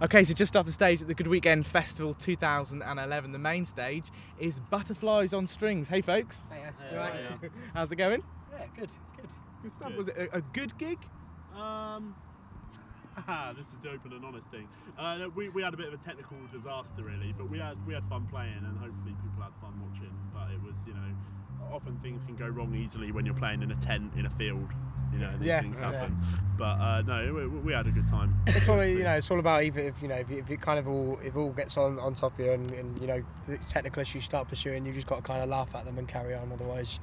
Okay, so just off the stage at the Good Weekend Festival 2011, the main stage is Butterflies on Strings. Hey folks. Hiya. You all right? Hiya. How's it going? Yeah, good. Good stuff. Good. Was it a good gig? This is the open and honest thing. No, we had a bit of a technical disaster really, but we had fun playing, and hopefully people had fun watching. But it was, you know, often things can go wrong easily when you're playing in a tent in a field. You know, these things happen. But no, we had a good time. It's all, you know, it's all about if it kind of all gets on top of you, and you know the technical issues start pursuing, you just got to kind of laugh at them and carry on. Otherwise,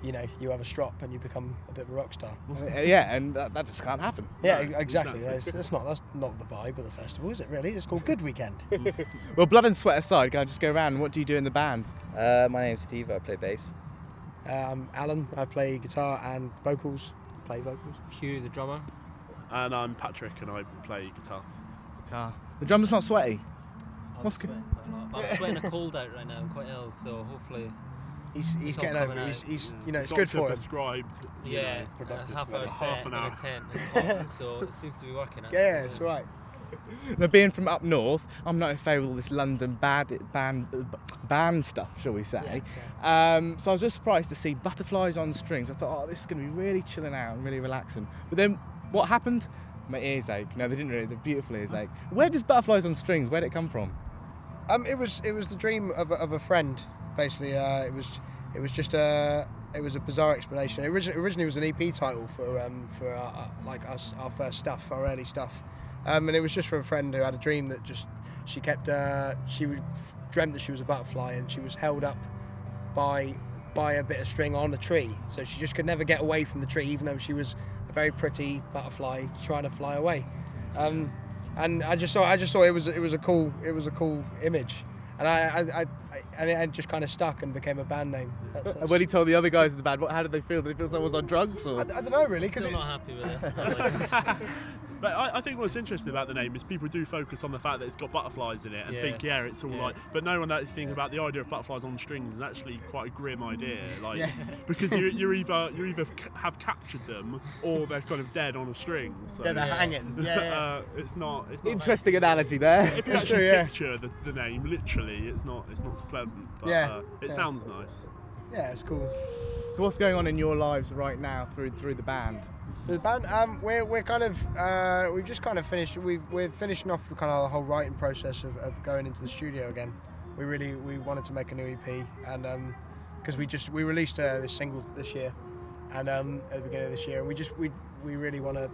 you know, you have a strop and you become a bit of a rock star. Yeah, and that just can't happen. Yeah, No, exactly. exactly. That's not the vibe of the festival, is it? Really, it's called Good Weekend. Well, blood and sweat aside, can I just go around? What do you do in the band? My name's Steve, I play bass. I'm Alan. I play guitar and vocals. Play vocals. Hugh, the drummer. And I'm Patrick, and I play guitar. Guitar. The drummer's not sweaty. I'm What's sweating quite a lot. I'm sweating a cold out right now. I'm quite ill, so hopefully. He's It's all getting over. coming it. He's out. you know, it's good for him. Prescribed, you Yeah, know, a productive half for hour half set an in hour. a tent. It's hot, so it seems to be working. Actually. Yeah, that's right. Now, being from up north, I'm not in favour of all this London band stuff, shall we say. So I was just surprised to see Butterflies on Strings. I thought, oh, this is going to be really chilling out and really relaxing. But then what happened? My ears ache. No, they didn't really. The beautiful ears ache. Where does Butterflies on Strings, where did it come from? It was the dream of a friend, basically. It was just a bizarre explanation. Originally it was an EP title for our first stuff, our early stuff, and it was just for a friend who had a dream that she dreamt that she was a butterfly, and she was held up by a bit of string on a tree, so she just could never get away from the tree, even though she was a very pretty butterfly trying to fly away. And I just thought it was a cool image, and it just kind of stuck and became a band name. And when he told the other guys in the band, how did they feel? Did they feel someone was on drugs? Or? I don't know really, because Still not happy with it. But I think what's interesting about the name is people do focus on the fact that it's got butterflies in it and think, yeah, it's all like. But no one actually thinks about the idea of butterflies on strings is actually quite a grim idea, like because you either have captured them or they're kind of dead on a string. So, they're hanging. it's not Interesting analogy there. If you actually picture the name, literally, it's not so pleasant. But, it sounds nice. Yeah, it's cool. So what's going on in your lives right now through the band? The band, we're kind of we've just kind of finished. We're finishing off kind of the whole writing process of going into the studio again. We wanted to make a new EP, and because we released this single this year, and at the beginning of this year, and we really want to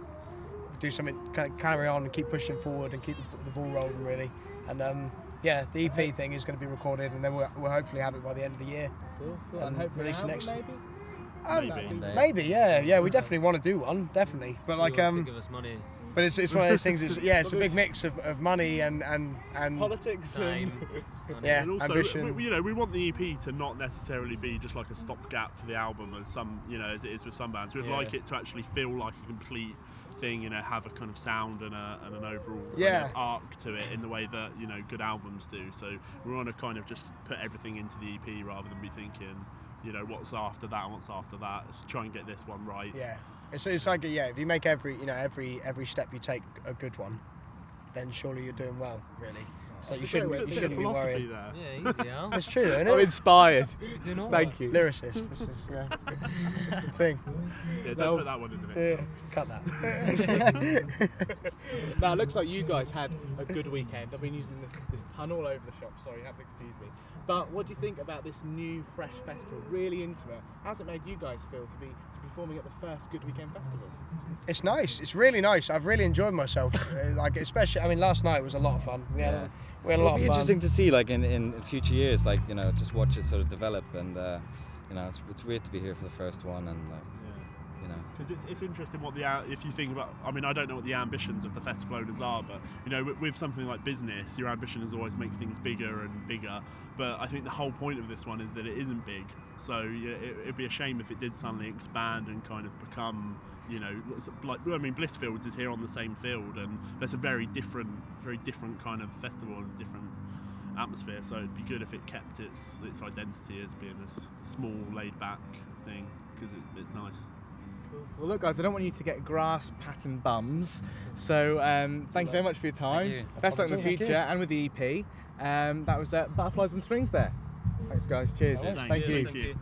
do something, carry on and keep pushing forward and keep the ball rolling really, and the EP thing is going to be recorded, and then we'll hopefully have it by the end of the year. Cool. And hopefully release it next year. Maybe. Yeah, we definitely want to do one, definitely. But He wants to give us money. but it's one of those things. It's a big mix of money and Politics. Time. yeah, And also, ambition. we want the EP to not necessarily be just like a stopgap for the album, as as it is with some bands. We'd like it to actually feel like a complete thing, have a kind of sound and an overall kind of arc to it in the way that good albums do. So we want to kind of just put everything into the EP rather than be thinking, what's after that and what's after that. Just try and get this one right. Yeah, it's like if you make every step you take a good one, then surely you're doing well, really. So you shouldn't be worrying. There. Yeah, easy, Al. It's true, though, isn't I'm it? inspired. You know Thank you. Lyricist. This is that's the thing. Yeah, don't put that one in the mix. Yeah, cut that. Now it looks like you guys had a good weekend. I've been using this pun all over the shop, sorry, you have to excuse me. But what do you think about this new fresh festival? Really intimate. How's it made you guys feel to be performing at the first Good Weekend Festival? It's nice. It's really nice. I've really enjoyed myself. Especially, last night was a lot of fun. We had a lot of It'll fun. be interesting to see, like in future years, just watch it sort of develop, and it's weird to be here for the first one, and Because it's interesting if you think about. I don't know what the ambitions of the festival owners are, but with something like business, your ambition is always make things bigger and bigger. But I think the whole point of this one is that it isn't big. So it'd be a shame if it did suddenly expand and kind of become, Blissfields is here on the same field, and that's a very different kind of festival and different atmosphere. So it'd be good if it kept its identity as being this small, laid back thing, because it's nice. Well, look, guys, I don't want you to get grass pattern bums. So thank you very much for your time. Thank you. Best luck in the Thank you. future and with the EP. That was Butterflies on Strings there. Thanks, guys. Cheers. Thanks. Thank you. Thank you.